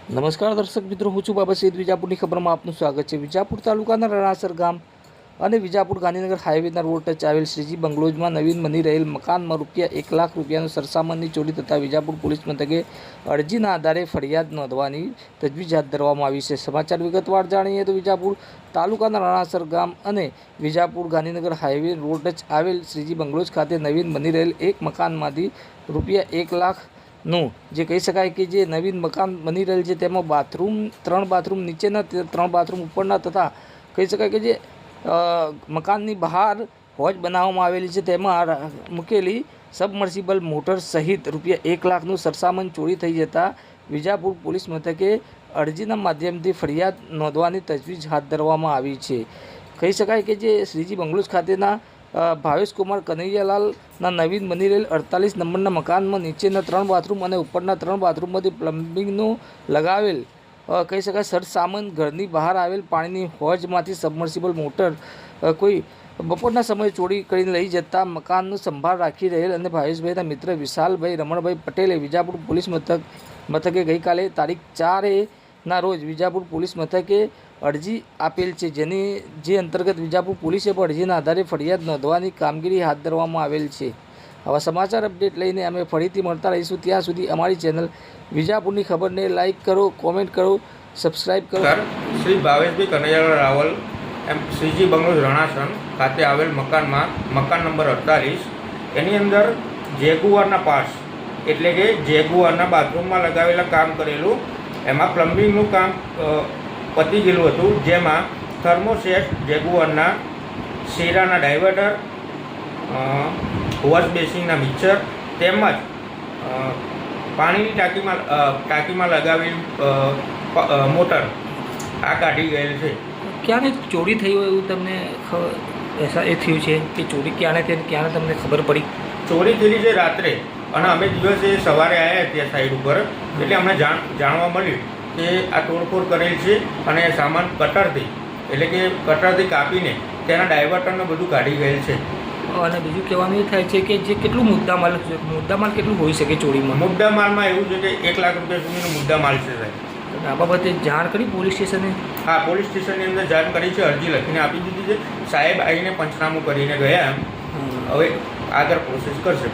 નમસ્કાર દર્શક મિત્રો, હું છું બાબા સૈયદ. વિજાપુરની ખબરમાં આપનું સ્વાગત છે. વિજાપુર તાલુકાના રણાસર ગામ અને વિજાપુર ગાંધીનગર હાઈવેના રોડ ટચ આવેલ શ્રીજી બંગલોઝમાં નવીન બની રહેલ મકાનમાં ₹1,00,000 સરસામાનની ચોરી થતાં વિજાપુર પોલીસ મથકે અરજીના આધારે ફરિયાદ નોંધવાની તજવીજ હાથ ધરવામાં આવી છે. સમાચાર વિગતવાર જાણીએ તો વિજાપુર તાલુકાના રણાસર ગામ અને Vijapur Gandhinagar highway road touch આવેલ શ્રીજી બંગલોઝ ખાતે નવીન બની રહેલ એક મકાનમાંથી ₹1,00,000 નું જે કહી શકાય કે જે નવીન મકાન બની રહેલ છે તેમાં બાથરૂમ 3 બાથરૂમ નીચેના 3 બાથરૂમ ઉપરના તથા કહી શકાય કે જે મકાનની બહાર હોજ બનાવવામાં આવેલી છે તેમાં મૂકેલી સબમર્સિબલ મોટર સહિત ₹1,00,000 નું સરસામાન ચોરી થઈ જતાં વિજાપુર પોલીસ મથકે અરજીના માધ્યમથી ફરિયાદ નોંધવાની તજવીજ હાથ ધરવામાં આવી છે. કહી શકાય કે જે શ્રીજી બંગલોઝ ખાતેના ભાવેશ કુમાર કનૈયાલાલના નવીન બની રહેલ 48 નંબરના મકાનમાં નીચેના 3 બાથરૂમ અને ઉપરના 3 બાથરૂમમાંથી પ્લમ્બિંગનું લગાવેલ કહી શકાય સરસામાન ઘરની બહાર આવેલ પાણીની હોજમાંથી સબમર્સિબલ મોટર કોઈ બપોરના સમયે ચોરી કરીને લઈ જતા મકાનનો સંભાળ રાખી રહેલ અને ભાવેશભાઈના મિત્ર વિશાલભાઈ રમણભાઈ પટેલે વિજાપુર પોલીસ મથકે ગઈકાલે તારીખ 4 રોજ વિજાપુર પોલીસ મથકે અરજી આપેલ છે, જે અંતર્ગત વિજાપુર પોલીસે પણ અરજીના આધારે ફરિયાદ નોંધવાની કામગીરી હાથ ધરવામાં આવેલ છે. આવા સમાચાર અપડેટ લઈને અમે ફરીથી મળતા રહીશું. ત્યાં સુધી અમારી ચેનલ વિજાપુરની ખબરને લાઇક કરો, કોમેન્ટ કરો, સબસ્ક્રાઇબ કરો. શ્રી ભાવેશભાઈ કનૈયાલાલ રાવલ એમ શ્રીજી બંગલોઝ રણાસણ ખાતે આવેલ મકાનમાં મકાન નંબર 48 એની અંદર જેગુઆરના પાર્ટ્સ એટલે કે જેગુઆરના બાથરૂમમાં લગાવેલા કામ કરેલું, એમાં પ્લમ્બિંગનું કામ પતી ગયેલું હતું, જેમાં થર્મોસેટ જેગુઆરના શેરાના ડાયવર્ટર, વોશ બેસિનના મિક્સર તેમજ પાણીની ટાંકીમાં લગાવેલ મોટર આ કાઢી ગયેલ છે. ક્યારે ચોરી થઈ હોય એવું તમને એ થયું છે કે ચોરી ક્યારે થઈ ક્યારે તમને ખબર પડી? ચોરી થયેલી છે રાત્રે, અને અમે દિવસે સવારે આવ્યા ત્યાં સાઈડ ઉપર, એટલે અમને જાણવા મળ્યું કે આ તોડફોડ કરેલ છે અને સામાન કટરથી કાપીને તેના ડાયવર્ટરને બધું કાઢી ગયેલ છે. અને બીજું કહેવાનું એ થાય છે કે જે કેટલું મુદ્દામાલ કેટલું હોઈ શકે ચોરીમાં? મુદ્દામાલમાં એવું છે કે ₹1,00,000 સુધીનો મુદ્દામાલ છે સાહેબ. આ બાબતે જાણ કરી પોલીસ સ્ટેશને? હા, પોલીસ સ્ટેશનની અંદર જાણ કરી છે, અરજી લખીને આપી દીધી છે. સાહેબ આવીને પંચનામું કરીને ગયા, હવે આગળ પ્રોસેસ કરશે.